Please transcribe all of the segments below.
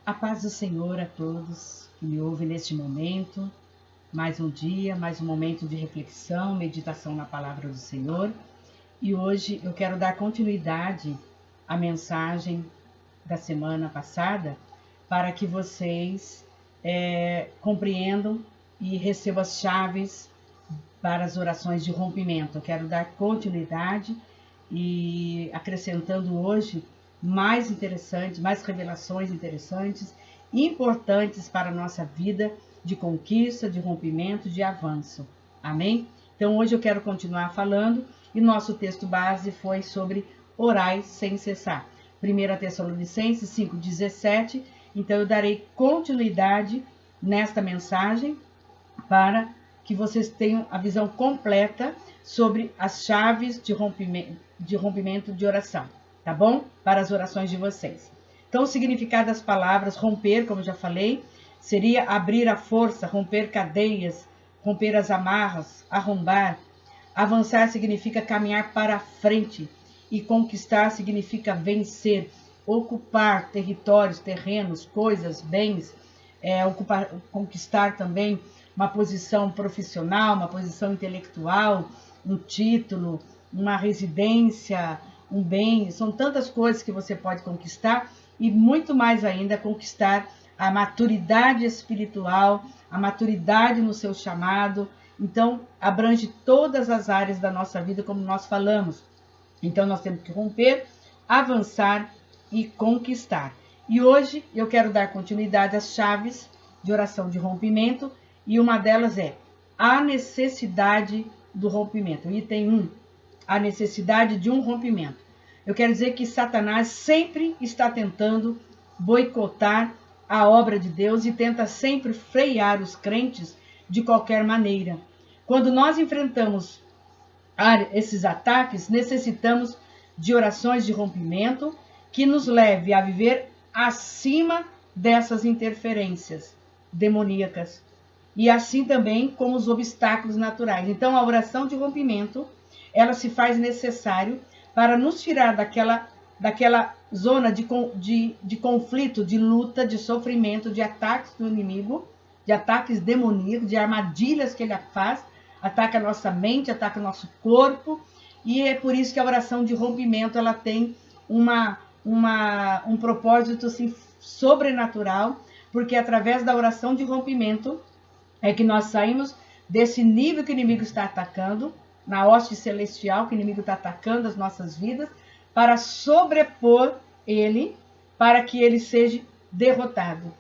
A paz do Senhor a todos que me ouvem neste momento. Mais um dia, mais um momento de reflexão, meditação na palavra do Senhor. E hoje eu quero dar continuidade à mensagem da semana passada para que vocês compreendam e recebam as chaves para as orações de rompimento. Eu quero dar continuidade e acrescentando hoje mais interessantes, mais revelações interessantes e importantes para a nossa vida de conquista, de rompimento, de avanço. Amém? Então hoje eu quero continuar falando e nosso texto base foi sobre orai sem cessar. 1 Tessalonicenses 5,17. Então eu darei continuidade nesta mensagem para que vocês tenham a visão completa sobre as chaves de rompimento de oração. Tá bom? Para as orações de vocês. Então, o significado das palavras romper, como eu já falei, seria abrir a força, romper cadeias, romper as amarras, arrombar. Avançar significa caminhar para a frente. E conquistar significa vencer, ocupar territórios, terrenos, coisas, bens. Conquistar também uma posição profissional, uma posição intelectual, um título, uma residência, um bem, são tantas coisas que você pode conquistar e muito mais ainda conquistar a maturidade espiritual, a maturidade no seu chamado. Então, abrange todas as áreas da nossa vida, como nós falamos. Então, nós temos que romper, avançar e conquistar. E hoje eu quero dar continuidade às chaves de oração de rompimento e uma delas é a necessidade do rompimento. Item 1, a necessidade de um rompimento. Eu quero dizer que Satanás sempre está tentando boicotar a obra de Deus e tenta sempre frear os crentes de qualquer maneira. Quando nós enfrentamos esses ataques, necessitamos de orações de rompimento que nos leve a viver acima dessas interferências demoníacas e assim também como os obstáculos naturais. Então, a oração de rompimento, ela se faz necessário para nos tirar daquela zona de conflito, de luta, de sofrimento, de ataques do inimigo, de ataques demoníacos, de armadilhas que ele faz, ataca a nossa mente, ataca o nosso corpo, e é por isso que a oração de rompimento ela tem um propósito assim, sobrenatural, porque através da oração de rompimento é que nós saímos desse nível que o inimigo está atacando, na hoste celestial, que o inimigo está atacando as nossas vidas, para sobrepor ele, para que ele seja derrotado.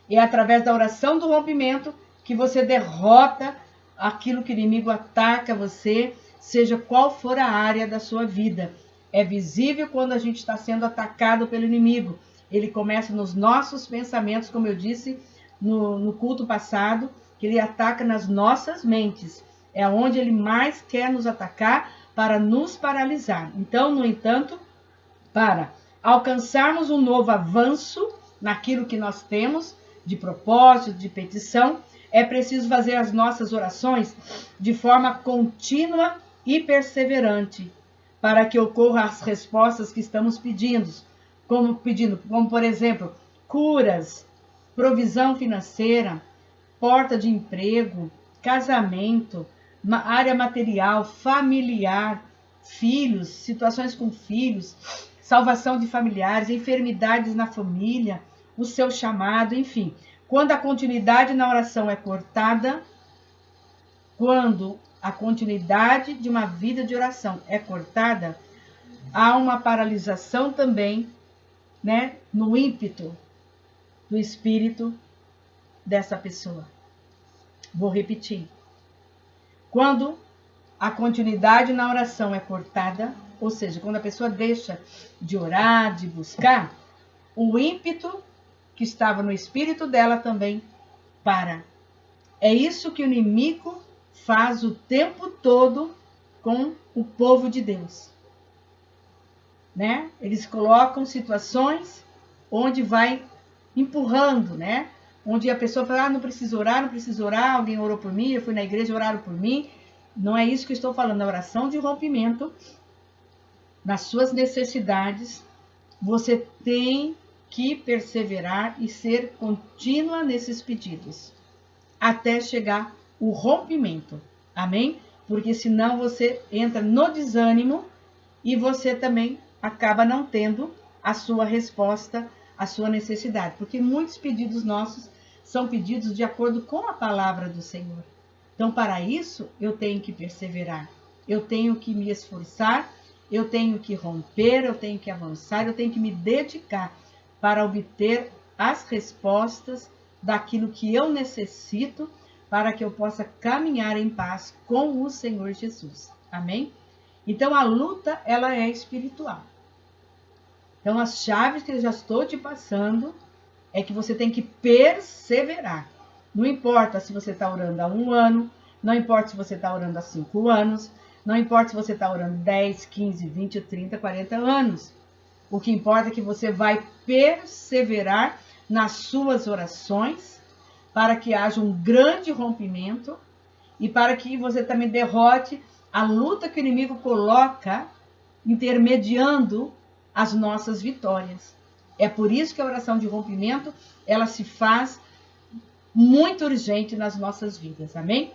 E é através da oração do rompimento que você derrota aquilo que o inimigo ataca você, seja qual for a área da sua vida. É visível quando a gente está sendo atacado pelo inimigo. Ele começa nos nossos pensamentos, como eu disse no culto passado, que ele ataca nas nossas mentes. É onde ele mais quer nos atacar para nos paralisar. Então, no entanto, para alcançarmos um novo avanço naquilo que nós temos de propósito, de petição, é preciso fazer as nossas orações de forma contínua e perseverante, para que ocorram as respostas que estamos pedindo, como por exemplo, curas, provisão financeira, porta de emprego, casamento, área material, familiar, filhos, situações com filhos, salvação de familiares, enfermidades na família, o seu chamado, enfim. Quando a continuidade na oração é cortada, quando a continuidade de uma vida de oração é cortada, há uma paralisação também, né, no ímpeto do espírito dessa pessoa. Vou repetir. Quando a continuidade na oração é cortada, ou seja, quando a pessoa deixa de orar, de buscar, o ímpeto que estava no espírito dela também para. É isso que o inimigo faz o tempo todo com o povo de Deus. Né? Eles colocam situações onde vai empurrando, né? Onde a pessoa fala, não preciso orar, alguém orou por mim, eu fui na igreja, oraram por mim. Não é isso que eu estou falando, a oração de rompimento, nas suas necessidades, você tem que perseverar e ser contínua nesses pedidos, até chegar o rompimento. Amém? Porque senão você entra no desânimo e você também acaba não tendo a sua resposta, a sua necessidade. Porque muitos pedidos nossos são pedidos de acordo com a palavra do Senhor. Então, para isso, eu tenho que perseverar. Eu tenho que me esforçar, eu tenho que romper, eu tenho que avançar, eu tenho que me dedicar para obter as respostas daquilo que eu necessito para que eu possa caminhar em paz com o Senhor Jesus. Amém? Então, a luta, ela é espiritual. Então, as chaves que eu já estou te passando é que você tem que perseverar. Não importa se você está orando há 1 ano, não importa se você está orando há 5 anos, não importa se você está orando 10, 15, 20, 30, 40 anos. O que importa é que você vai perseverar nas suas orações para que haja um grande rompimento e para que você também derrote a luta que o inimigo coloca intermediando as nossas vitórias. É por isso que a oração de rompimento, ela se faz muito urgente nas nossas vidas. Amém?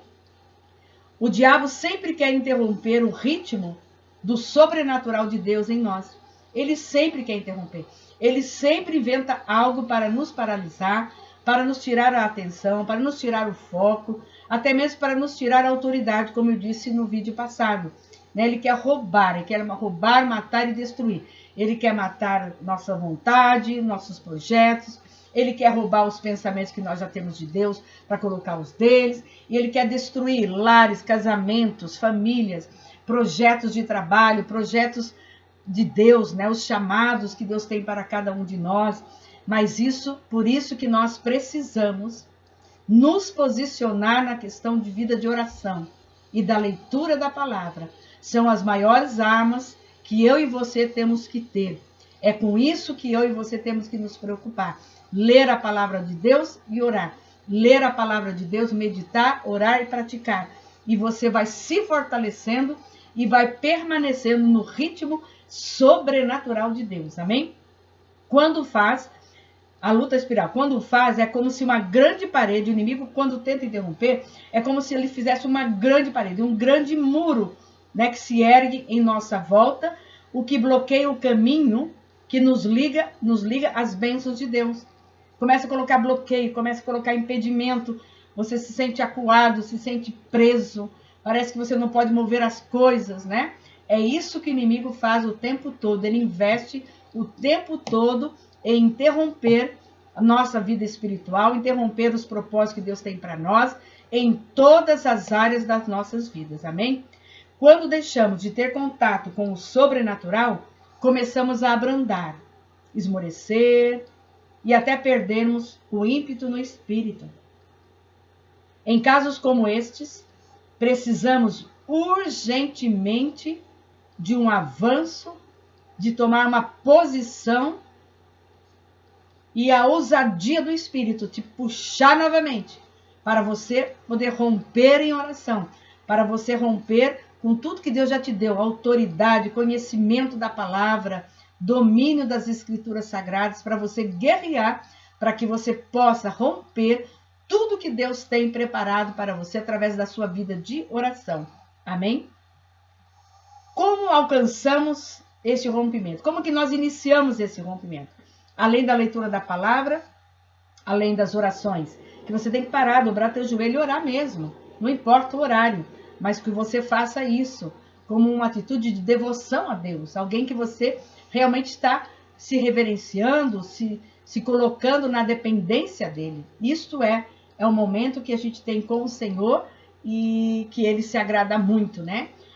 O diabo sempre quer interromper o ritmo do sobrenatural de Deus em nós. Ele sempre quer interromper. Ele sempre inventa algo para nos paralisar, para nos tirar a atenção, para nos tirar o foco, até mesmo para nos tirar a autoridade, como eu disse no vídeo passado. Ele quer roubar, matar e destruir. Ele quer matar nossa vontade, nossos projetos. Ele quer roubar os pensamentos que nós já temos de Deus para colocar os deles. E ele quer destruir lares, casamentos, famílias, projetos de trabalho, projetos de Deus, os chamados que Deus tem para cada um de nós. Mas por isso que nós precisamos nos posicionar na questão de vida de oração e da leitura da palavra. São as maiores armas que eu e você temos que ter. É com isso que eu e você temos que nos preocupar. Ler a palavra de Deus e orar. Ler a palavra de Deus, meditar, orar e praticar. E você vai se fortalecendo e vai permanecendo no ritmo sobrenatural de Deus. Amém? Quando faz a luta espiritual, quando faz, é como se uma grande parede, o inimigo, quando tenta interromper, é como se ele fizesse uma grande parede, um grande muro, que se ergue em nossa volta, o que bloqueia o caminho que nos liga às bênçãos de Deus. Começa a colocar bloqueio, começa a colocar impedimento, você se sente acuado, se sente preso, parece que você não pode mover as coisas, É isso que o inimigo faz o tempo todo, ele investe o tempo todo em interromper a nossa vida espiritual, interromper os propósitos que Deus tem para nós, em todas as áreas das nossas vidas, amém? Quando deixamos de ter contato com o sobrenatural, começamos a abrandar, esmorecer e até perdermos o ímpeto no espírito. Em casos como estes, precisamos urgentemente de um avanço, de tomar uma posição e a ousadia do Espírito te puxar novamente para você poder romper em oração, para você romper com tudo que Deus já te deu, autoridade, conhecimento da palavra, domínio das escrituras sagradas, para você guerrear, para que você possa romper tudo que Deus tem preparado para você através da sua vida de oração. Amém? Como alcançamos esse rompimento? Como que nós iniciamos esse rompimento? Além da leitura da palavra, além das orações, que você tem que parar, dobrar teu joelho e orar mesmo. Não importa o horário, mas que você faça isso como uma atitude de devoção a Deus. Alguém que você realmente está se reverenciando, se colocando na dependência dele. Isto é o momento que a gente tem com o Senhor e que ele se agrada muito,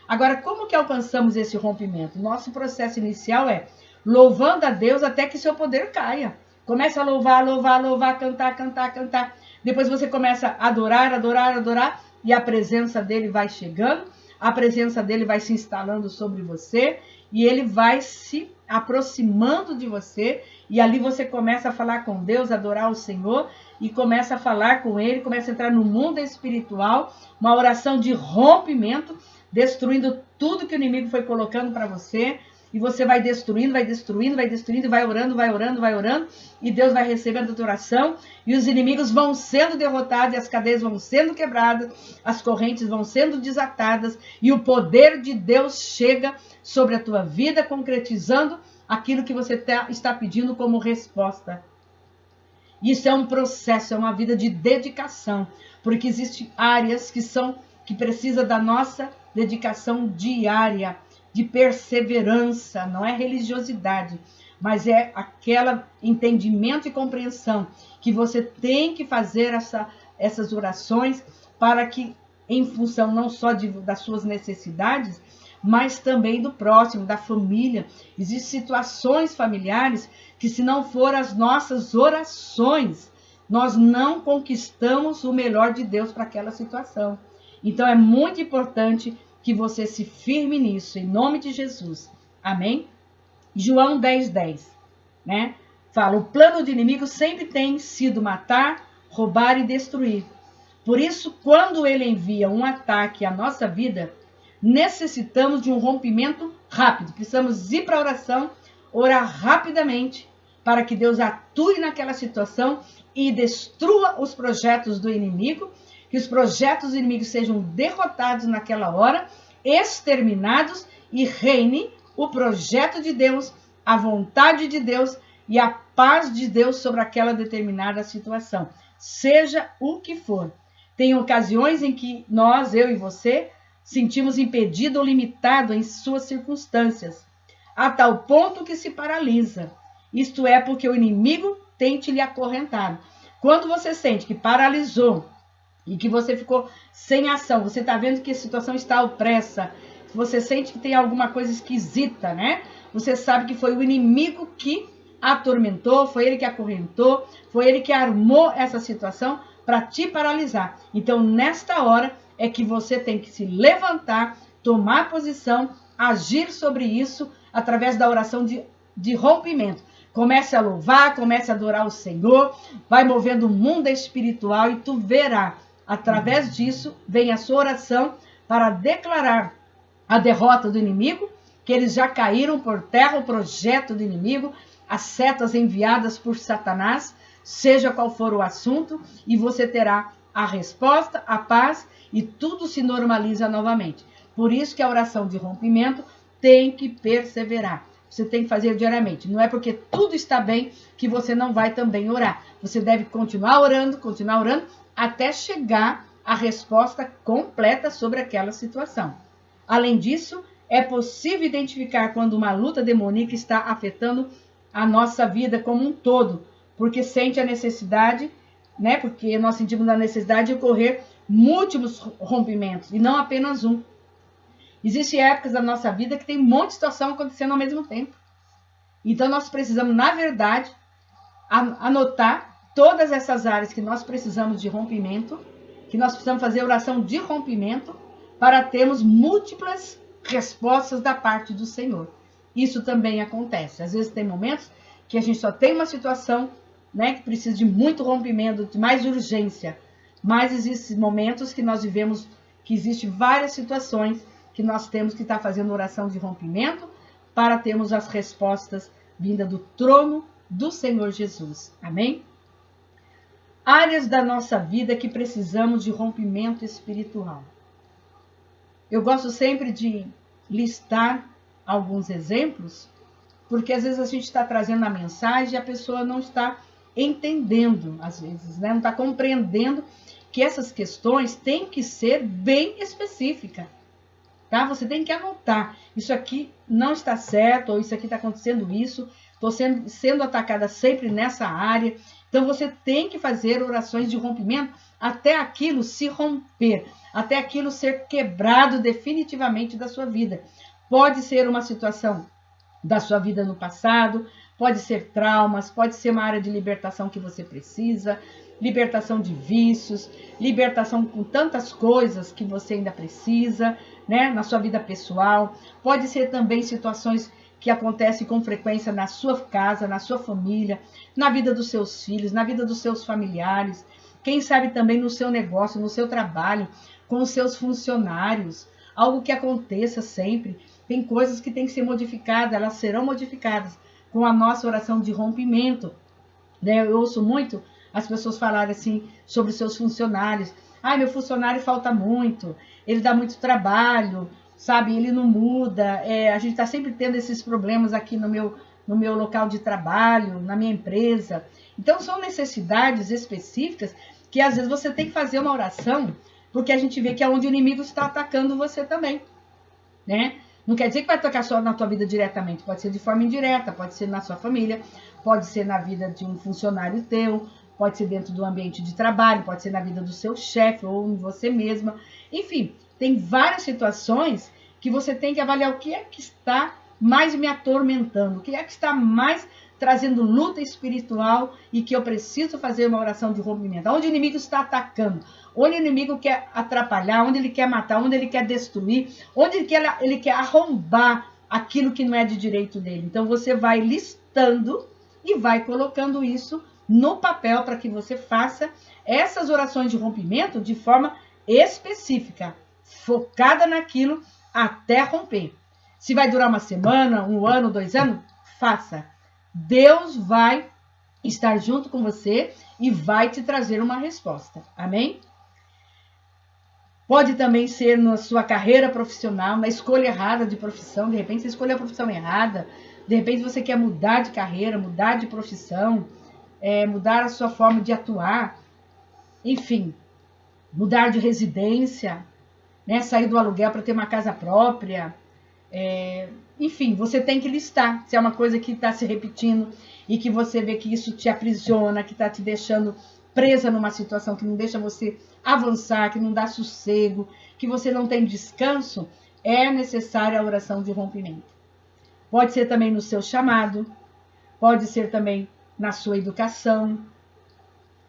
Agora, como que alcançamos esse rompimento? Nosso processo inicial é louvando a Deus até que seu poder caia. Começa a louvar, cantar. Depois você começa a adorar, e a presença dele vai chegando, a presença dele vai se instalando sobre você, e ele vai se aproximando de você, e ali você começa a falar com Deus, adorar o Senhor, e começa a falar com ele, começa a entrar no mundo espiritual, uma oração de rompimento, destruindo tudo que o inimigo foi colocando para você, e você vai destruindo, vai destruindo, vai destruindo, vai orando, vai orando, vai orando, e Deus vai recebendo a tua oração, e os inimigos vão sendo derrotados, e as cadeias vão sendo quebradas, as correntes vão sendo desatadas, e o poder de Deus chega sobre a tua vida, concretizando aquilo que você está pedindo como resposta. Isso é um processo, é uma vida de dedicação, porque existem áreas que precisam da nossa dedicação diária, de perseverança, não é religiosidade, mas é aquele entendimento e compreensão que você tem que fazer essas orações para que, em função não só das suas necessidades, mas também do próximo, da família. Existem situações familiares que, se não for as nossas orações, nós não conquistamos o melhor de Deus para aquela situação. Então, é muito importante que você se firme nisso, em nome de Jesus. Amém? João 10:10, né? Fala, o plano do inimigo sempre tem sido matar, roubar e destruir. Por isso, quando ele envia um ataque à nossa vida, necessitamos de um rompimento rápido. Precisamos ir para a oração, orar rapidamente, para que Deus atue naquela situação e destrua os projetos do inimigo, que os projetos do inimigo sejam derrotados naquela hora, exterminados, e reine o projeto de Deus, a vontade de Deus e a paz de Deus sobre aquela determinada situação, seja o que for. Tem ocasiões em que nós, eu e você, sentimos impedido ou limitado em suas circunstâncias, a tal ponto que se paralisa. Isto é porque o inimigo tente lhe acorrentar. Quando você sente que paralisou e que você ficou sem ação, você está vendo que a situação está opressa, você sente que tem alguma coisa esquisita, né? Você sabe que foi o inimigo que atormentou, foi ele que acorrentou, foi ele que armou essa situação para te paralisar. Então, nesta hora é que você tem que se levantar, tomar posição, agir sobre isso através da oração de rompimento. Comece a louvar, comece a adorar o Senhor, vai movendo o mundo espiritual e tu verá. Através disso, vem a sua oração para declarar a derrota do inimigo, que eles já caíram por terra, o projeto do inimigo, as setas enviadas por Satanás, seja qual for o assunto, e você terá a resposta, a paz, e tudo se normaliza novamente. Por isso que a oração de rompimento tem que perseverar. Você tem que fazer diariamente. Não é porque tudo está bem que você não vai também orar. Você deve continuar orando, até chegar à resposta completa sobre aquela situação. Além disso, é possível identificar quando uma luta demoníaca está afetando a nossa vida como um todo, porque sente a necessidade, né? Porque nós sentimos a necessidade de ocorrer múltiplos rompimentos e não apenas um. Existem épocas da nossa vida que tem um monte de situação acontecendo ao mesmo tempo. Então, nós precisamos, na verdade, anotar todas essas áreas que nós precisamos de rompimento, que nós precisamos fazer oração de rompimento para termos múltiplas respostas da parte do Senhor. Isso também acontece. Às vezes tem momentos que a gente só tem uma situação, né, que precisa de muito rompimento, de mais urgência. Mas existem momentos que nós vivemos, que existem várias situações que nós temos que estar fazendo oração de rompimento para termos as respostas vindas do trono do Senhor Jesus. Amém? Áreas da nossa vida que precisamos de rompimento espiritual. Eu gosto sempre de listar alguns exemplos, porque às vezes a gente está trazendo a mensagem e a pessoa não está entendendo, às vezes, né? Não está compreendendo que essas questões têm que ser bem específicas. Tá? Você tem que anotar, isso aqui não está certo, ou isso aqui está acontecendo isso, estou sendo atacada sempre nessa área. Então você tem que fazer orações de rompimento até aquilo se romper, até aquilo ser quebrado definitivamente da sua vida. Pode ser uma situação da sua vida no passado, pode ser traumas, pode ser uma área de libertação que você precisa, libertação de vícios, libertação com tantas coisas que você ainda precisa, né, na sua vida pessoal. Pode ser também situações que acontecem com frequência na sua casa, na sua família, na vida dos seus filhos, na vida dos seus familiares, quem sabe também no seu negócio, no seu trabalho, com os seus funcionários, algo que aconteça sempre. tem coisas que têm que ser modificadas, elas serão modificadas com a nossa oração de rompimento. Né? Eu ouço muito as pessoas falarem assim sobre seus funcionários. Ah, meu funcionário falta muito, ele dá muito trabalho, sabe? Ele não muda. A gente está sempre tendo esses problemas aqui no meu local de trabalho, na minha empresa. Então, são necessidades específicas que às vezes você tem que fazer uma oração, porque a gente vê que é onde o inimigo está atacando você também, né? Não quer dizer que vai tocar só na tua vida diretamente, pode ser de forma indireta, pode ser na sua família, pode ser na vida de um funcionário teu, pode ser dentro do ambiente de trabalho, pode ser na vida do seu chefe ou em você mesma. Enfim, tem várias situações que você tem que avaliar o que é que está mais me atormentando, o que é que está mais trazendo luta espiritual e que eu preciso fazer uma oração de rompimento. Onde o inimigo está atacando, onde o inimigo quer atrapalhar, onde ele quer matar, onde ele quer destruir, onde ele quer arrombar aquilo que não é de direito dele. Então você vai listando e vai colocando isso no papel para que você faça essas orações de rompimento de forma específica, focada naquilo até romper. Se vai durar uma semana, 1 ano, 2 anos, faça. Deus vai estar junto com você e vai te trazer uma resposta. Amém? Pode também ser na sua carreira profissional, na escolha errada de profissão. De repente você escolheu a profissão errada. De repente você quer mudar de carreira, mudar de profissão, mudar a sua forma de atuar. Enfim, mudar de residência, né? Sair do aluguel para ter uma casa própria. Enfim, você tem que listar se é uma coisa que está se repetindo e que você vê que isso te aprisiona, que está te deixando presa numa situação que não deixa você avançar, que não dá sossego, que você não tem descanso, é necessária a oração de rompimento. Pode ser também no seu chamado, pode ser também na sua educação,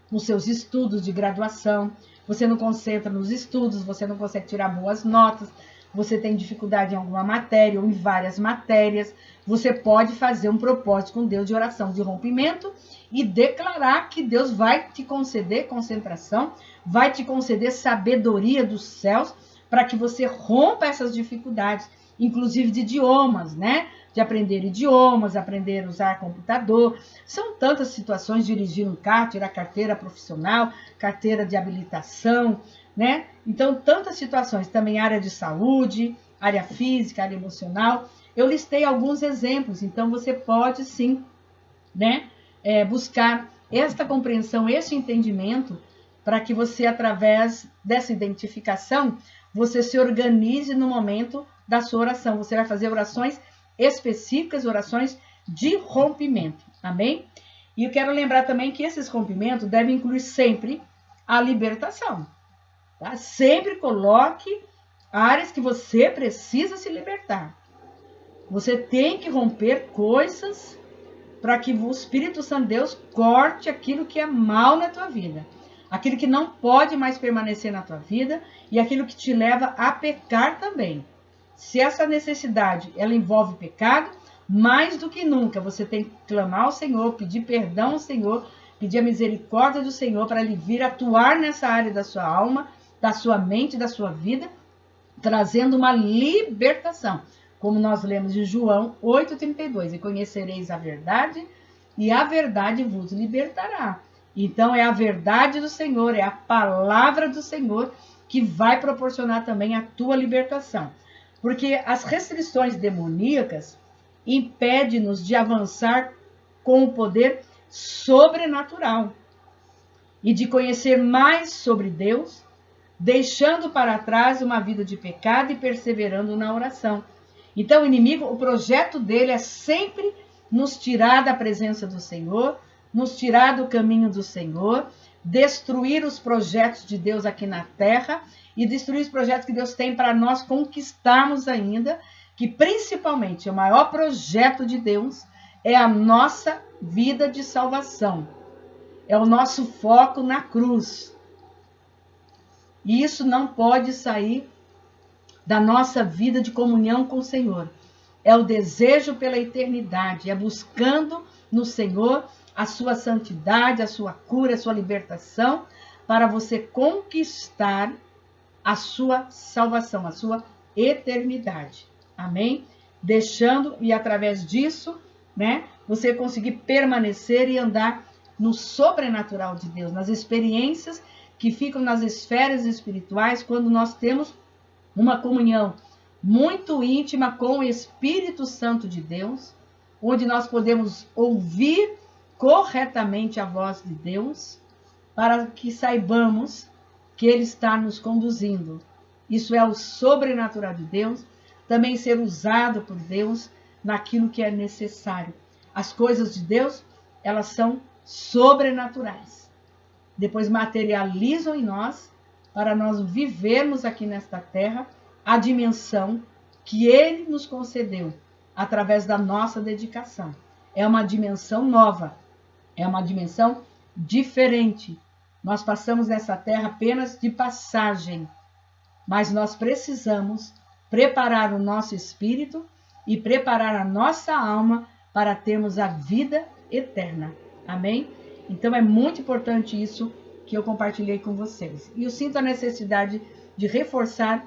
nos seus estudos de graduação. Você não concentra nos estudos, você não consegue tirar boas notas, você tem dificuldade em alguma matéria ou em várias matérias, você pode fazer um propósito com Deus de oração de rompimento e declarar que Deus vai te conceder concentração, vai te conceder sabedoria dos céus para que você rompa essas dificuldades, inclusive de idiomas, né? De aprender idiomas, aprender a usar computador. São tantas situações, dirigir um carro, tirar carteira profissional, carteira de habilitação, né? Então, tantas situações, também área de saúde, área física, área emocional. Eu listei alguns exemplos, então você pode sim, né, buscar esta compreensão, este entendimento, para que você, através dessa identificação, você se organize no momento da sua oração. Você vai fazer orações específicas, orações de rompimento, amém? E eu quero lembrar também que esses rompimentos devem incluir sempre a libertação. Tá? Sempre coloque áreas que você precisa se libertar. Você tem que romper coisas para que o Espírito Santo de Deus corte aquilo que é mal na tua vida. Aquilo que não pode mais permanecer na tua vida e aquilo que te leva a pecar também. Se essa necessidade ela envolve pecado, mais do que nunca você tem que clamar ao Senhor, pedir perdão ao Senhor, pedir a misericórdia do Senhor para ele vir atuar nessa área da sua alma, da sua mente, da sua vida, trazendo uma libertação. Como nós lemos em João 8,32, e conhecereis a verdade, e a verdade vos libertará. Então é a verdade do Senhor, é a palavra do Senhor que vai proporcionar também a tua libertação. Porque as restrições demoníacas impedem-nos de avançar com o poder sobrenatural e de conhecer mais sobre Deus, deixando para trás uma vida de pecado e perseverando na oração. Então o inimigo, o projeto dele é sempre nos tirar da presença do Senhor, nos tirar do caminho do Senhor, destruir os projetos de Deus aqui na terra e destruir os projetos que Deus tem para nós conquistarmos ainda, que principalmente o maior projeto de Deus é a nossa vida de salvação. É o nosso foco na cruz. E isso não pode sair da nossa vida de comunhão com o Senhor. É o desejo pela eternidade, é buscando no Senhor a sua santidade, a sua cura, a sua libertação, para você conquistar a sua salvação, a sua eternidade. Amém? Deixando, e através disso, né, você conseguir permanecer e andar no sobrenatural de Deus, nas experiências que ficam nas esferas espirituais, quando nós temos uma comunhão muito íntima com o Espírito Santo de Deus, onde nós podemos ouvir corretamente a voz de Deus, para que saibamos que Ele está nos conduzindo. Isso é o sobrenatural de Deus, também ser usado por Deus naquilo que é necessário. As coisas de Deus, elas são sobrenaturais. Depois materializam em nós, para nós vivermos aqui nesta terra a dimensão que Ele nos concedeu, através da nossa dedicação. É uma dimensão nova, é uma dimensão diferente. Nós passamos nessa terra apenas de passagem, mas nós precisamos preparar o nosso espírito e preparar a nossa alma para termos a vida eterna. Amém? Então é muito importante isso que eu compartilhei com vocês. E eu sinto a necessidade de reforçar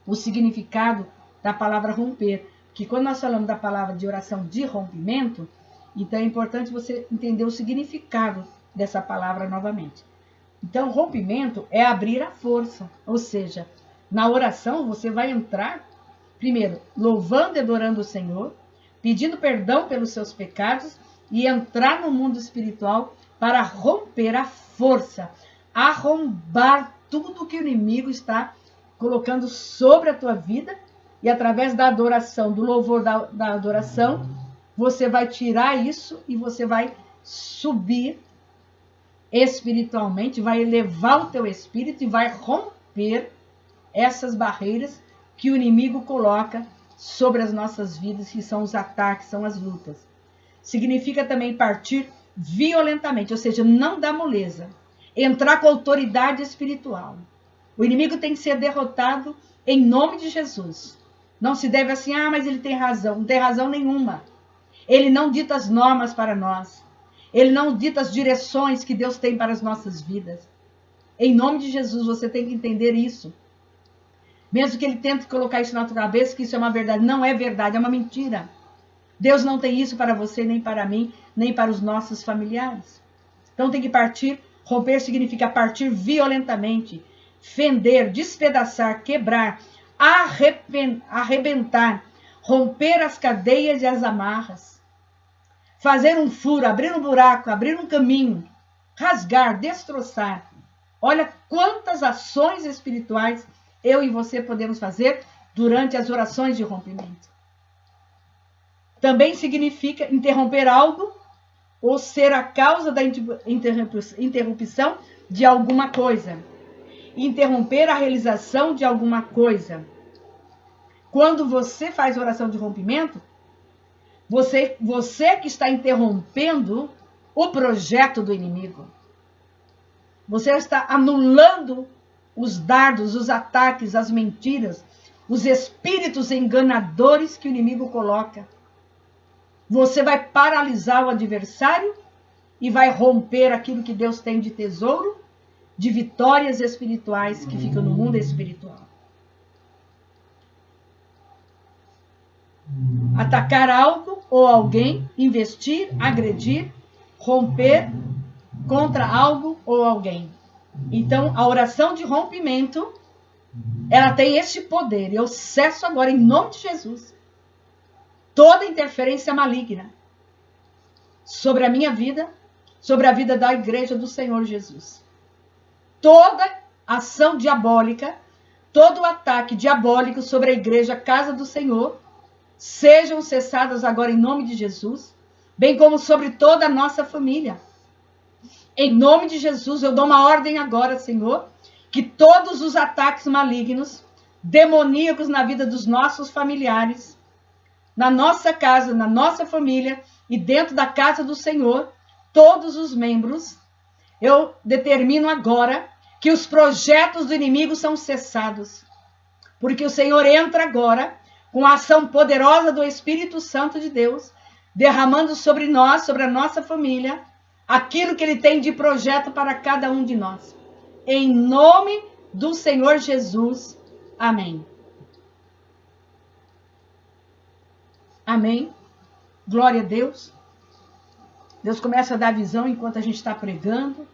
o significado da palavra romper, que quando nós falamos da palavra de oração de rompimento, então é importante você entender o significado dessa palavra novamente. Então, rompimento é abrir a força, ou seja, na oração você vai entrar, primeiro, louvando e adorando o Senhor, pedindo perdão pelos seus pecados e entrar no mundo espiritual para romper a força, arrombar tudo que o inimigo está colocando sobre a tua vida, e através da adoração, do louvor da adoração, você vai tirar isso e você vai subir espiritualmente, vai elevar o teu espírito e vai romper essas barreiras que o inimigo coloca sobre as nossas vidas, que são os ataques, são as lutas. Significa também partir violentamente, ou seja, não dá moleza. Entrar com autoridade espiritual. O inimigo tem que ser derrotado em nome de Jesus. Não se deve assim, mas ele tem razão. Não tem razão nenhuma. Ele não dita as normas para nós. Ele não dita as direções que Deus tem para as nossas vidas. Em nome de Jesus, você tem que entender isso. Mesmo que ele tente colocar isso na tua cabeça, que isso é uma verdade. Não é verdade, é uma mentira. Deus não tem isso para você, nem para mim, nem para os nossos familiares. Então tem que partir. Romper significa partir violentamente, fender, despedaçar, quebrar, arrebentar, romper as cadeias e as amarras, fazer um furo, abrir um buraco, abrir um caminho, rasgar, destroçar. Olha quantas ações espirituais eu e você podemos fazer durante as orações de rompimento. Também significa interromper algo ou ser a causa da interrupção de alguma coisa. Interromper a realização de alguma coisa. Quando você faz oração de rompimento, você que está interrompendo o projeto do inimigo. Você está anulando os dardos, os ataques, as mentiras, os espíritos enganadores que o inimigo coloca. Você vai paralisar o adversário e vai romper aquilo que Deus tem de tesouro, de vitórias espirituais que ficam no mundo espiritual. Atacar algo ou alguém, investir, agredir, romper contra algo ou alguém. Então, a oração de rompimento, ela tem esse poder. Eu cesso agora, em nome de Jesus, toda interferência maligna sobre a minha vida, sobre a vida da igreja do Senhor Jesus. Toda ação diabólica, todo ataque diabólico sobre a igreja, casa do Senhor, sejam cessados agora em nome de Jesus, bem como sobre toda a nossa família. Em nome de Jesus, eu dou uma ordem agora, Senhor, que todos os ataques malignos, demoníacos na vida dos nossos familiares, na nossa casa, na nossa família e dentro da casa do Senhor, todos os membros, eu determino agora que os projetos do inimigo são cessados. Porque o Senhor entra agora com a ação poderosa do Espírito Santo de Deus, derramando sobre nós, sobre a nossa família, aquilo que Ele tem de projeto para cada um de nós. Em nome do Senhor Jesus. Amém. Amém? Glória a Deus. Deus começa a dar visão enquanto a gente está pregando.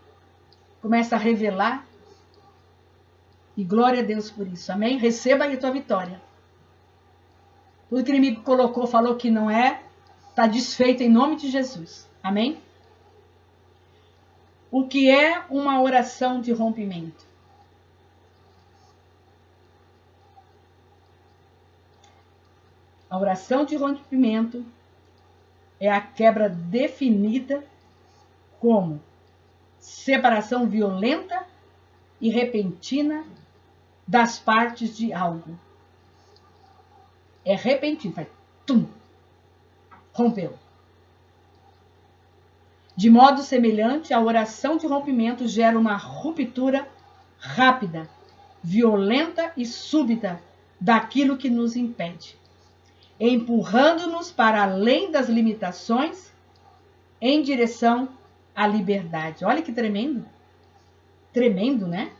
Começa a revelar. E glória a Deus por isso. Amém? Receba aí a tua vitória. Tudo que o inimigo colocou, falou que não é, está desfeito em nome de Jesus. Amém? O que é uma oração de rompimento? A oração de rompimento é a quebra definida como separação violenta e repentina das partes de algo. É repentino, faz tum, rompeu. De modo semelhante, a oração de rompimento gera uma ruptura rápida, violenta e súbita daquilo que nos impede, empurrando-nos para além das limitações em direção à liberdade. Olha que tremendo. Tremendo, né?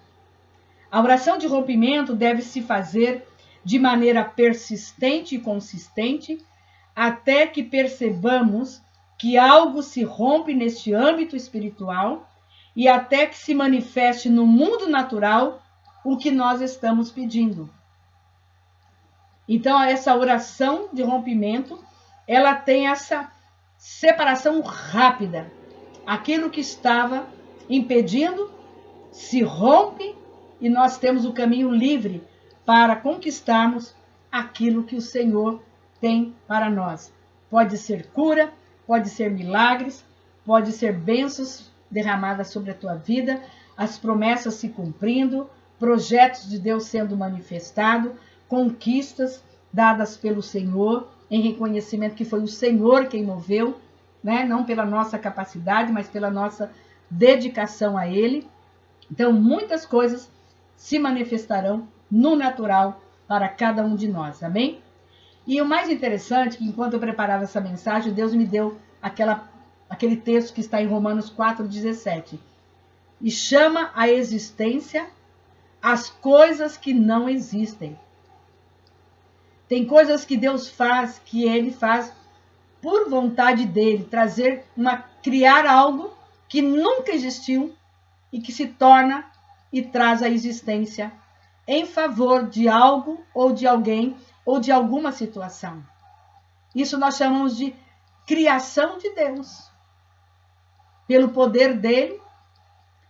A oração de rompimento deve se fazer de maneira persistente e consistente até que percebamos que algo se rompe neste âmbito espiritual e até que se manifeste no mundo natural o que nós estamos pedindo. Então, essa oração de rompimento, ela tem essa separação rápida. Aquilo que estava impedindo se rompe e nós temos o caminho livre para conquistarmos aquilo que o Senhor tem para nós. Pode ser cura, pode ser milagres, pode ser bênçãos derramadas sobre a tua vida, as promessas se cumprindo, projetos de Deus sendo manifestados, conquistas dadas pelo Senhor, em reconhecimento que foi o Senhor quem moveu, né? Não pela nossa capacidade, mas pela nossa dedicação a Ele. Então, muitas coisas se manifestarão no natural para cada um de nós, amém? E o mais interessante, que enquanto eu preparava essa mensagem, Deus me deu aquele texto que está em Romanos 4,17. E chama a existência as coisas que não existem. Tem coisas que Deus faz, que Ele faz por vontade dEle, criar algo que nunca existiu e que se torna e traz a existência em favor de algo ou de alguém ou de alguma situação. Isso nós chamamos de criação de Deus. Pelo poder dEle,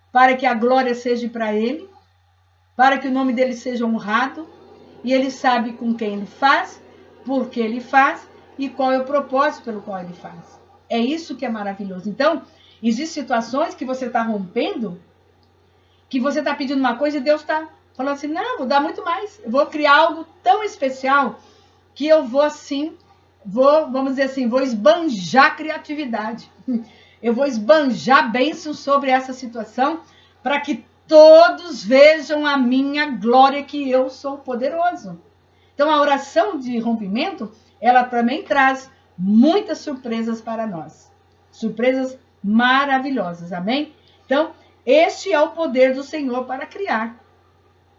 para que a glória seja para Ele, para que o nome dEle seja honrado, e Ele sabe com quem Ele faz, por que Ele faz e qual é o propósito pelo qual Ele faz. É isso que é maravilhoso. Então, existem situações que você está rompendo, que você está pedindo uma coisa e Deus está falando assim, não, vou dar muito mais. Eu vou criar algo tão especial que eu vou assim, vamos dizer assim, vou esbanjar criatividade. Eu vou esbanjar bênção sobre essa situação para que todos vejam a minha glória, que eu sou poderoso. Então, a oração de rompimento, ela também traz muitas surpresas para nós. Surpresas maravilhosas, amém? Então, este é o poder do Senhor para criar.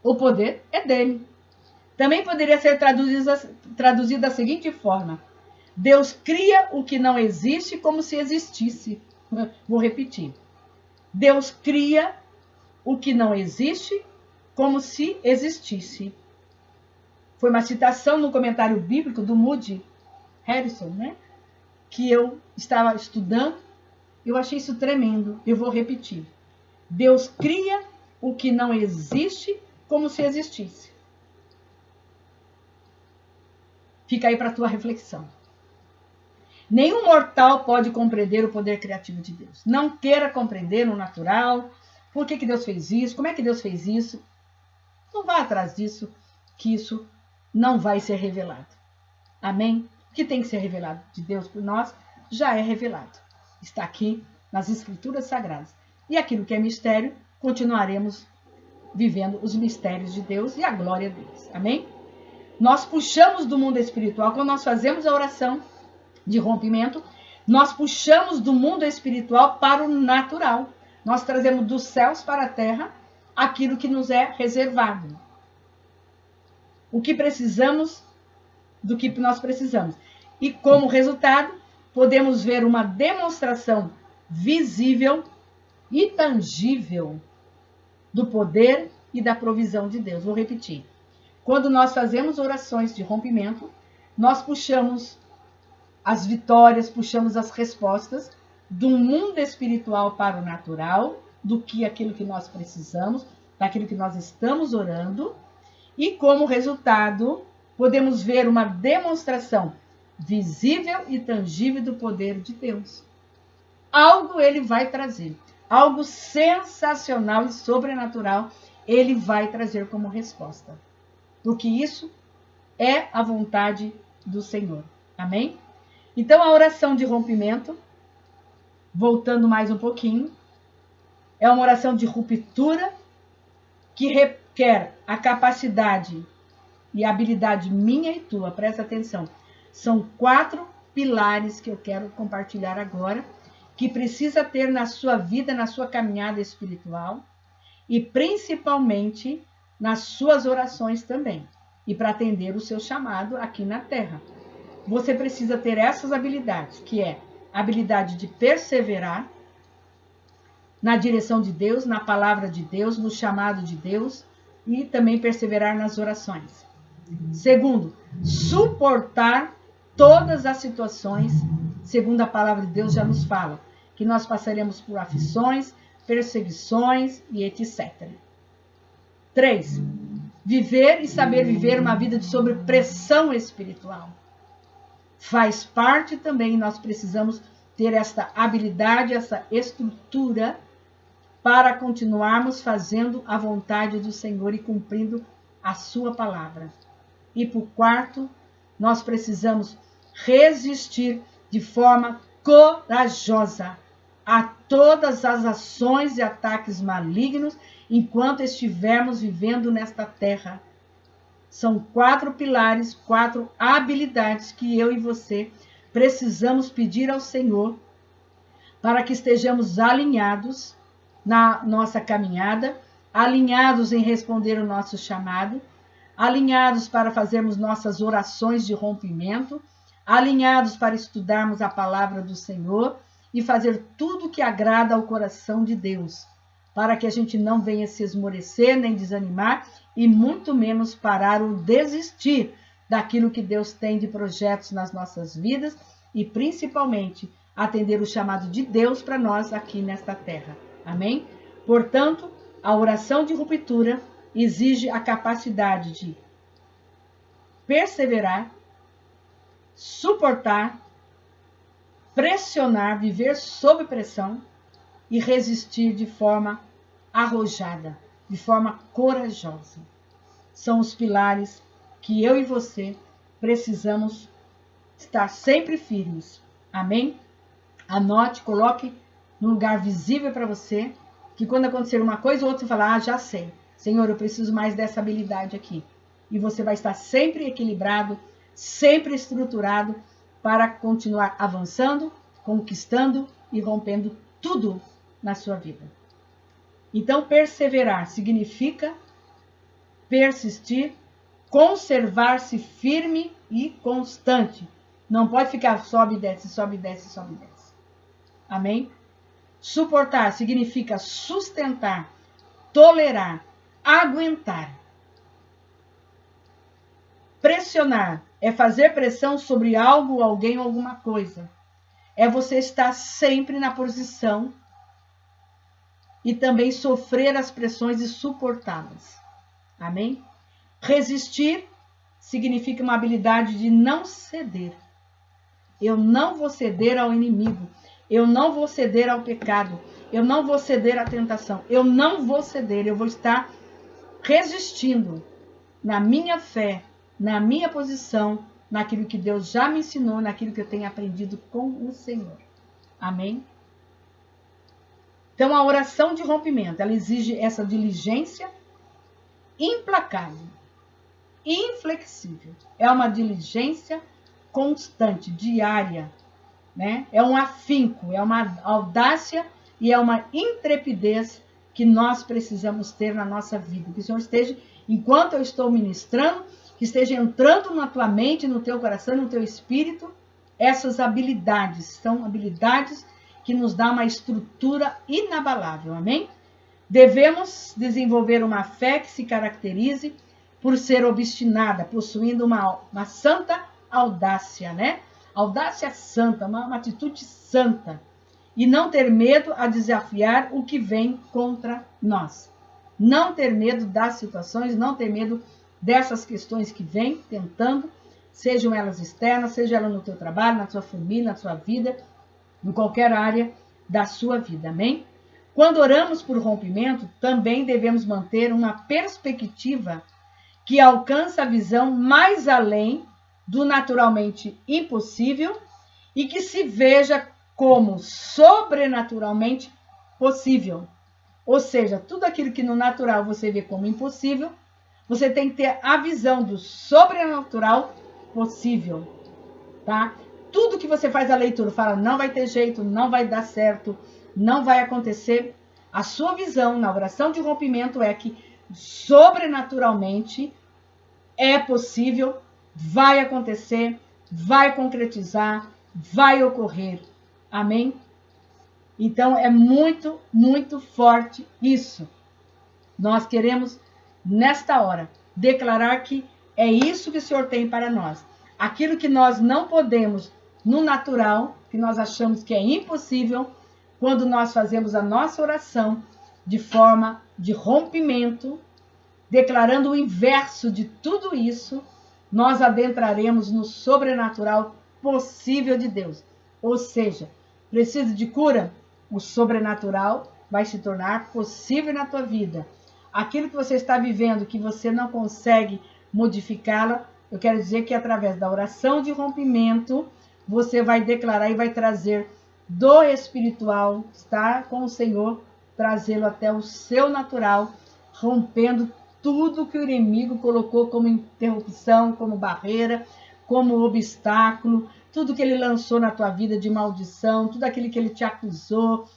O poder é dele. Também poderia ser traduzido da seguinte forma. Deus cria o que não existe como se existisse. Vou repetir. Deus cria o que não existe como se existisse. Foi uma citação no comentário bíblico do Moody Harrison, né? Que eu estava estudando. Eu achei isso tremendo. Eu vou repetir. Deus cria o que não existe como se existisse. Fica aí para a tua reflexão. Nenhum mortal pode compreender o poder criativo de Deus. Não queira compreender no natural. Por que Deus fez isso? Como é que Deus fez isso? Não vá atrás disso, que isso não vai ser revelado. Amém? O que tem que ser revelado de Deus por nós, já é revelado. Está aqui nas Escrituras Sagradas. E aquilo que é mistério, continuaremos vivendo os mistérios de Deus e a glória deles. Amém? Nós puxamos do mundo espiritual, quando nós fazemos a oração de rompimento, nós puxamos do mundo espiritual para o natural. Nós trazemos dos céus para a terra aquilo que nos é reservado. O que precisamos, do que nós precisamos. E como resultado, podemos ver uma demonstração visível e tangível do poder e da provisão de Deus. Vou repetir. Quando nós fazemos orações de rompimento, nós puxamos as vitórias, puxamos as respostas do mundo espiritual para o natural, do que aquilo que nós precisamos, daquilo que nós estamos orando, e como resultado, podemos ver uma demonstração visível e tangível do poder de Deus. Algo ele vai trazer, algo sensacional e sobrenatural ele vai trazer como resposta. Porque isso é a vontade do Senhor. Amém? Então, a oração de rompimento, voltando mais um pouquinho, é uma oração de ruptura que requer a capacidade e a habilidade minha e tua. Presta atenção. São 4 pilares que eu quero compartilhar agora, que precisa ter na sua vida, na sua caminhada espiritual e principalmente nas suas orações também, e para atender o seu chamado aqui na Terra. Você precisa ter essas habilidades, que é a habilidade de perseverar na direção de Deus, na palavra de Deus, no chamado de Deus, e também perseverar nas orações. Segundo, suportar todas as situações, segundo a palavra de Deus já nos fala, que nós passaremos por aflições, perseguições e etc. 3. Viver e saber viver uma vida sob pressão espiritual. Faz parte também, nós precisamos ter esta habilidade, essa estrutura para continuarmos fazendo a vontade do Senhor e cumprindo a sua palavra. E por 4, nós precisamos resistir de forma corajosa a todas as ações e ataques malignos enquanto estivermos vivendo nesta terra. São 4 pilares, 4 habilidades que eu e você precisamos pedir ao Senhor para que estejamos alinhados na nossa caminhada, alinhados em responder o nosso chamado, alinhados para fazermos nossas orações de rompimento, alinhados para estudarmos a palavra do Senhor e fazer tudo que agrada ao coração de Deus, para que a gente não venha se esmorecer nem desanimar e muito menos parar ou desistir daquilo que Deus tem de projetos nas nossas vidas e principalmente atender o chamado de Deus para nós aqui nesta terra. Amém? Portanto, a oração de ruptura exige a capacidade de perseverar, suportar, pressionar, viver sob pressão e resistir de forma arrojada, de forma corajosa. São os pilares que eu e você precisamos estar sempre firmes. Amém? Anote, coloque no lugar visível para você, que quando acontecer uma coisa ou outra, você fala, já sei. Senhor, eu preciso mais dessa habilidade aqui. E você vai estar sempre equilibrado, sempre estruturado para continuar avançando, conquistando e rompendo tudo na sua vida. Então, perseverar significa persistir, conservar-se firme e constante. Não pode ficar sobe e desce, sobe e desce, sobe e desce. Amém? Suportar significa sustentar, tolerar, aguentar. Pressionar é fazer pressão sobre algo, alguém ou alguma coisa. É você estar sempre na posição e também sofrer as pressões e suportá-las. Amém? Resistir significa uma habilidade de não ceder. Eu não vou ceder ao inimigo. Eu não vou ceder ao pecado. Eu não vou ceder à tentação. Eu não vou ceder. Eu vou estar resistindo na minha fé, na minha posição, naquilo que Deus já me ensinou, naquilo que eu tenho aprendido com o Senhor. Amém? Então, a oração de rompimento, ela exige essa diligência implacável, inflexível. É uma diligência constante, diária, né? É um afinco, é uma audácia e é uma intrepidez que nós precisamos ter na nossa vida. Que o Senhor esteja, enquanto eu estou ministrando, que esteja entrando na tua mente, no teu coração, no teu espírito, essas habilidades. São habilidades que nos dão uma estrutura inabalável, amém? Devemos desenvolver uma fé que se caracterize por ser obstinada, possuindo uma santa audácia, né? Audácia santa, uma atitude santa. E não ter medo a desafiar o que vem contra nós. Não ter medo das situações, não ter medo dessas questões que vêm tentando, sejam elas externas, seja ela no teu trabalho, na tua família, na sua vida, em qualquer área da sua vida, amém? Quando oramos por rompimento, também devemos manter uma perspectiva que alcança a visão mais além do naturalmente impossível e que se veja como sobrenaturalmente possível. Ou seja, tudo aquilo que no natural você vê como impossível, você tem que ter a visão do sobrenatural possível, tá? Tudo que você faz a leitura, fala, não vai ter jeito, não vai dar certo, não vai acontecer. A sua visão na oração de rompimento é que sobrenaturalmente é possível, vai acontecer, vai concretizar, vai ocorrer. Amém? Então, é muito, muito forte isso. Nós queremos, nesta hora, declarar que é isso que o Senhor tem para nós. Aquilo que nós não podemos no natural, que nós achamos que é impossível, quando nós fazemos a nossa oração de forma de rompimento, declarando o inverso de tudo isso, nós adentraremos no sobrenatural possível de Deus. Ou seja, precisa de cura? O sobrenatural vai se tornar possível na tua vida. Aquilo que você está vivendo, que você não consegue modificá-la, eu quero dizer que através da oração de rompimento, você vai declarar e vai trazer do espiritual, estar com o Senhor, trazê-lo até o seu natural, rompendo tudo que o inimigo colocou como interrupção, como barreira, como obstáculo, tudo que ele lançou na tua vida de maldição, tudo aquilo que ele te acusou,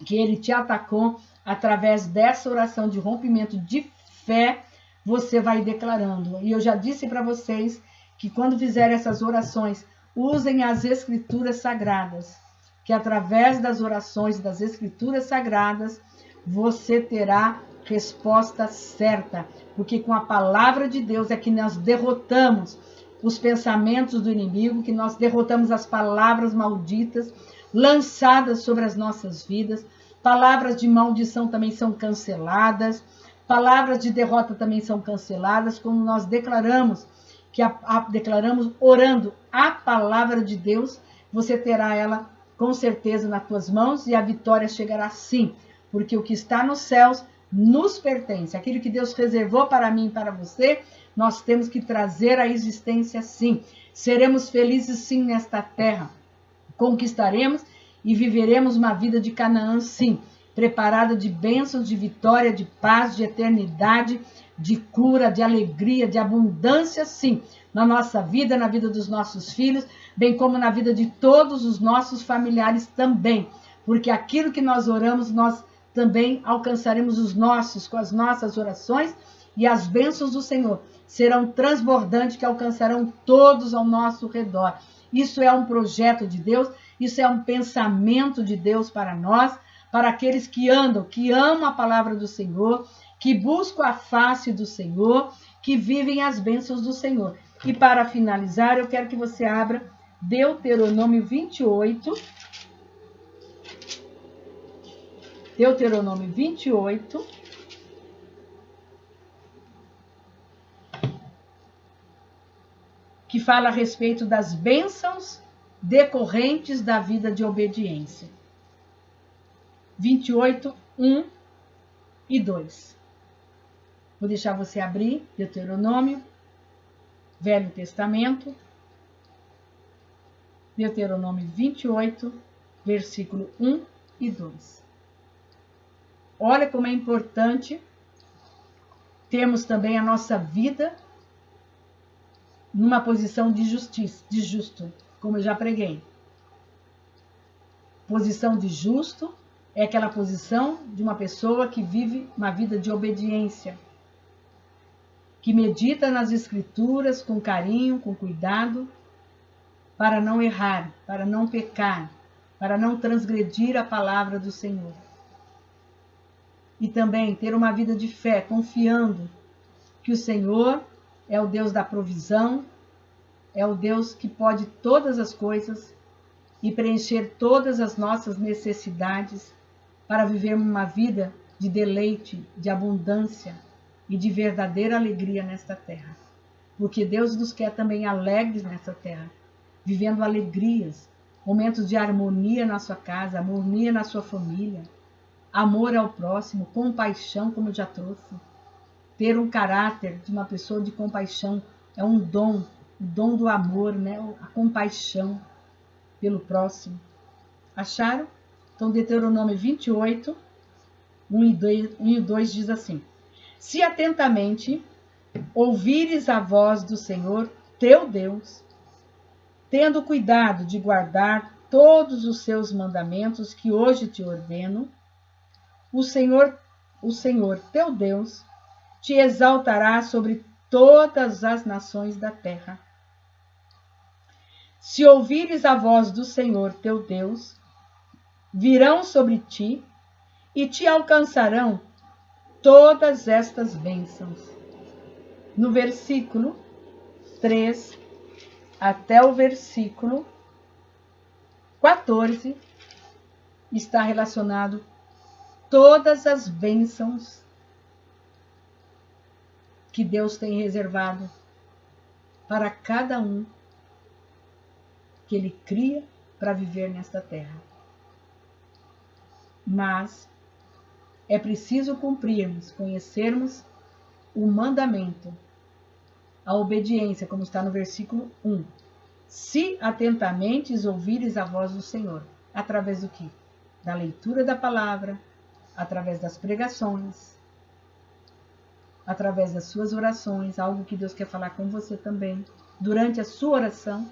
que ele te atacou, através dessa oração de rompimento de fé, você vai declarando. E eu já disse para vocês que quando fizer essas orações, usem as escrituras sagradas, que através das orações das escrituras sagradas, você terá resposta certa, porque com a palavra de Deus é que nós derrotamos os pensamentos do inimigo, que nós derrotamos as palavras malditas lançadas sobre as nossas vidas. Palavras de maldição também são canceladas, palavras de derrota também são canceladas, como nós declaramos, declaramos orando a palavra de Deus, você terá ela com certeza nas tuas mãos e a vitória chegará sim, porque o que está nos céus nos pertence. Aquilo que Deus reservou para mim e para você, nós temos que trazer à existência sim. Seremos felizes sim nesta terra. Conquistaremos e viveremos uma vida de Canaã sim. Preparada de bênçãos, de vitória, de paz, de eternidade, de cura, de alegria, de abundância sim. Na nossa vida, na vida dos nossos filhos, bem como na vida de todos os nossos familiares também. Porque aquilo que nós oramos, nós também alcançaremos os nossos, com as nossas orações, e as bênçãos do Senhor serão transbordantes, que alcançarão todos ao nosso redor. Isso é um projeto de Deus, isso é um pensamento de Deus para nós, para aqueles que andam, que amam a palavra do Senhor, que buscam a face do Senhor, que vivem as bênçãos do Senhor. E para finalizar, eu quero que você abra Deuteronômio 28, Deuteronômio 28, que fala a respeito das bênçãos decorrentes da vida de obediência. 28, 1 e 2. Vou deixar você abrir Deuteronômio, Velho Testamento, Deuteronômio 28, versículo 1 e 2. Olha como é importante termos também a nossa vida numa posição de justiça, de justo, como eu já preguei. Posição de justo é aquela posição de uma pessoa que vive uma vida de obediência, que medita nas escrituras com carinho, com cuidado, para não errar, para não pecar, para não transgredir a palavra do Senhor. E também ter uma vida de fé, confiando que o Senhor é o Deus da provisão, é o Deus que pode todas as coisas e preencher todas as nossas necessidades para vivermos uma vida de deleite, de abundância e de verdadeira alegria nesta terra. Porque Deus nos quer também alegres nessa terra, vivendo alegrias, momentos de harmonia na sua casa, harmonia na sua família, amor ao próximo, compaixão, como eu já trouxe. Ter um caráter de uma pessoa de compaixão é um dom, o dom do amor, né? A compaixão pelo próximo. Acharam? Então, Deuteronômio 28, 1 e 2 diz assim: Se atentamente ouvires a voz do Senhor, teu Deus, tendo cuidado de guardar todos os seus mandamentos que hoje te ordeno, o Senhor teu Deus te exaltará sobre todas as nações da terra. Se ouvires a voz do Senhor teu Deus, virão sobre ti e te alcançarão todas estas bênçãos. No versículo 3 até o versículo 14 está relacionado todas as bênçãos que Deus tem reservado para cada um que Ele cria para viver nesta terra. Mas é preciso cumprirmos, conhecermos o mandamento, a obediência, como está no versículo 1. Se atentamente ouvires a voz do Senhor, através do quê? Da leitura da palavra, através das pregações, através das suas orações, algo que Deus quer falar com você também, durante a sua oração.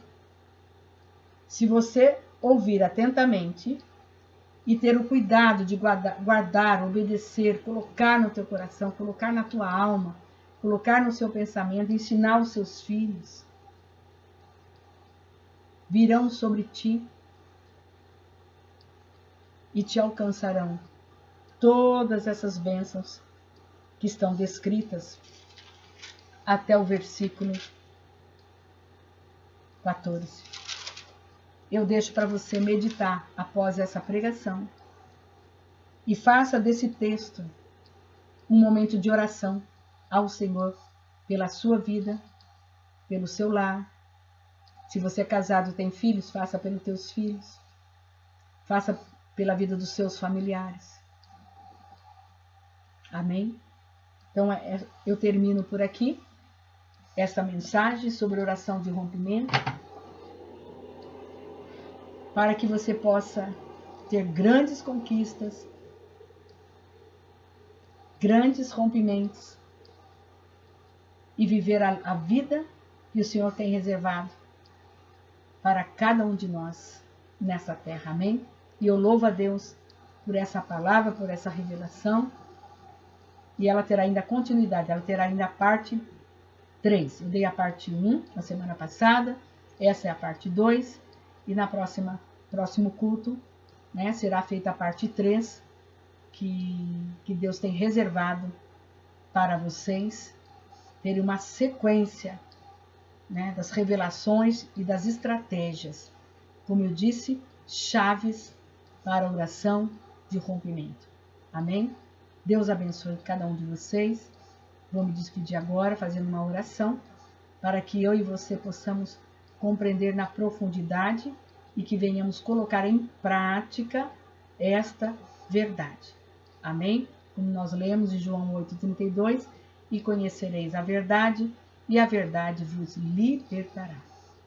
Se você ouvir atentamente e ter o cuidado de guardar, obedecer, colocar no teu coração, colocar na tua alma, colocar no seu pensamento, ensinar os seus filhos, virão sobre ti e te alcançarão todas essas bênçãos que estão descritas até o versículo 14. Eu deixo para você meditar após essa pregação e faça desse texto um momento de oração ao Senhor pela sua vida, pelo seu lar. Se você é casado e tem filhos, faça pelos teus filhos. Faça pela vida dos seus familiares. Amém? Então, eu termino por aqui esta mensagem sobre oração de rompimento, para que você possa ter grandes conquistas, grandes rompimentos e viver a vida que o Senhor tem reservado para cada um de nós nessa terra. Amém? E eu louvo a Deus por essa palavra, por essa revelação. E ela terá ainda continuidade, ela terá ainda a parte 3. Eu dei a parte 1 na semana passada, essa é a parte 2. E na próximo culto, né, será feita a parte 3, que Deus tem reservado para vocês terem uma sequência, né, das revelações e das estratégias. Como eu disse, chaves para a oração de rompimento. Amém? Deus abençoe cada um de vocês. Vou me despedir agora fazendo uma oração para que eu e você possamos compreender na profundidade e que venhamos colocar em prática esta verdade. Amém? Como nós lemos em João 8,32, e conhecereis a verdade, e a verdade vos libertará.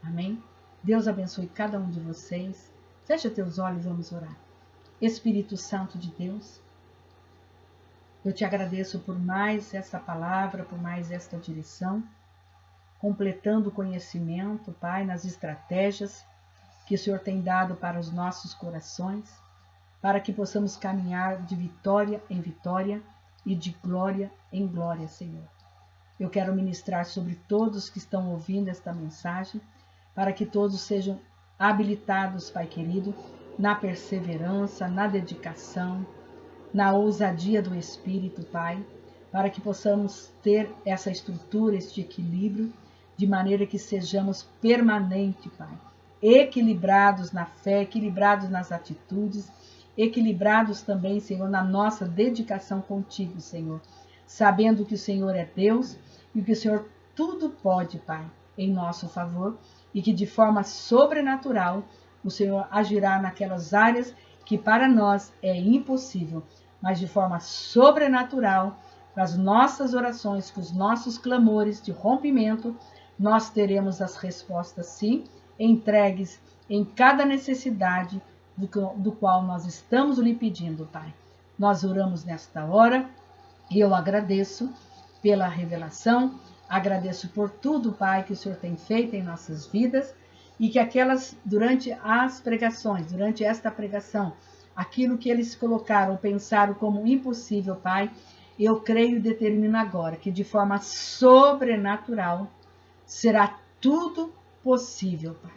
Amém? Deus abençoe cada um de vocês. Fecha teus olhos e vamos orar. Espírito Santo de Deus, eu te agradeço por mais esta palavra, por mais esta direção, completando o conhecimento, Pai, nas estratégias que o Senhor tem dado para os nossos corações, para que possamos caminhar de vitória em vitória e de glória em glória, Senhor. Eu quero ministrar sobre todos que estão ouvindo esta mensagem, para que todos sejam habilitados, Pai querido, na perseverança, na dedicação, na ousadia do Espírito, Pai, para que possamos ter essa estrutura, este equilíbrio, de maneira que sejamos permanentes, Pai, equilibrados na fé, equilibrados nas atitudes, equilibrados também, Senhor, na nossa dedicação contigo, Senhor, sabendo que o Senhor é Deus e que o Senhor tudo pode, Pai, em nosso favor, e que de forma sobrenatural o Senhor agirá naquelas áreas que para nós é impossível, mas de forma sobrenatural, com as nossas orações, com os nossos clamores de rompimento, nós teremos as respostas sim, entregues em cada necessidade do qual nós estamos lhe pedindo, Pai. Nós oramos nesta hora e eu agradeço pela revelação, agradeço por tudo, Pai, que o Senhor tem feito em nossas vidas e que durante as pregações, durante esta pregação, aquilo que eles colocaram, pensaram como impossível, Pai, eu creio e determino agora que de forma sobrenatural será tudo possível, Pai.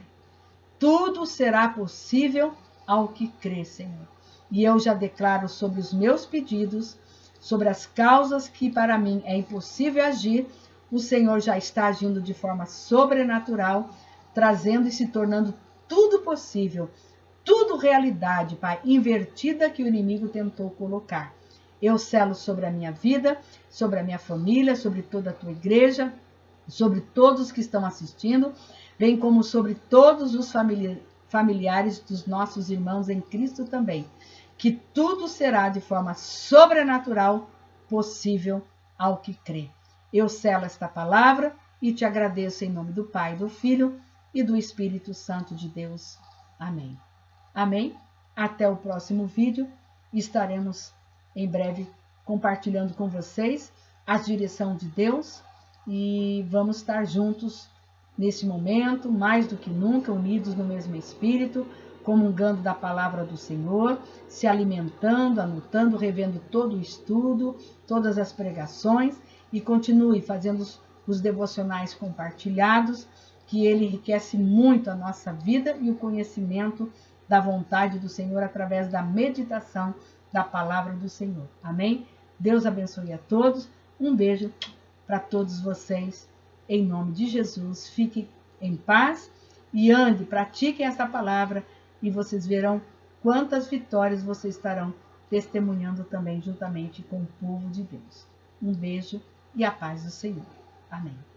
Tudo será possível ao que crê, Senhor. E eu já declaro sobre os meus pedidos, sobre as causas que para mim é impossível agir, o Senhor já está agindo de forma sobrenatural, trazendo e se tornando tudo possível, tudo realidade, Pai, invertida que o inimigo tentou colocar. Eu selo sobre a minha vida, sobre a minha família, sobre toda a tua igreja, sobre todos que estão assistindo, bem como sobre todos os familiares dos nossos irmãos em Cristo também, que tudo será de forma sobrenatural possível ao que crê. Eu selo esta palavra e te agradeço em nome do Pai, do Filho e do Espírito Santo de Deus. Amém. Amém? Até o próximo vídeo. Estaremos em breve compartilhando com vocês a direção de Deus e vamos estar juntos nesse momento, mais do que nunca, unidos no mesmo Espírito, comungando da palavra do Senhor, se alimentando, anotando, revendo todo o estudo, todas as pregações e continue fazendo os devocionais compartilhados, que ele enriquece muito a nossa vida e o conhecimento da vontade do Senhor através da meditação da palavra do Senhor. Amém? Deus abençoe a todos. Um beijo para todos vocês. Em nome de Jesus, fiquem em paz e ande, pratiquem essa palavra e vocês verão quantas vitórias vocês estarão testemunhando também juntamente com o povo de Deus. Um beijo e a paz do Senhor. Amém.